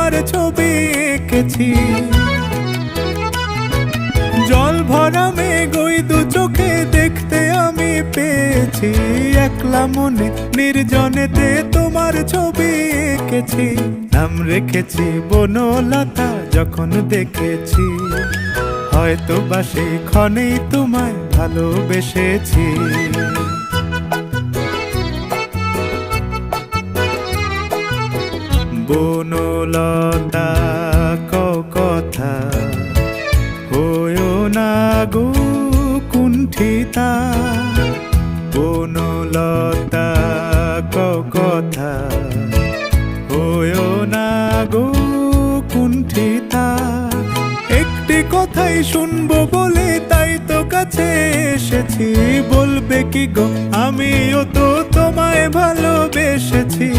তোমার ছবি এঁকেছি। জল ভরা মেঘ ওই দু চোখে দেখতে আমি পেয়েছি। একলা মনে নির্জনেতে তোমার ছবি এঁকেছি। নাম রেখেছি বনলতা যখন দেখেছি, হয়তো বা সেই ক্ষণেই তোমায় ভালোবেসেছি। বনলতা কথা হয়ো না গো কুণ্ঠিতা। বনলতা কথা হয়ো না গো কুণ্ঠিতা। একটি কথাই শুনবো বলে তাই তো কাছে এসেছি। বলবে কি গো আমিও তো তোমায় ভালোবেসেছি।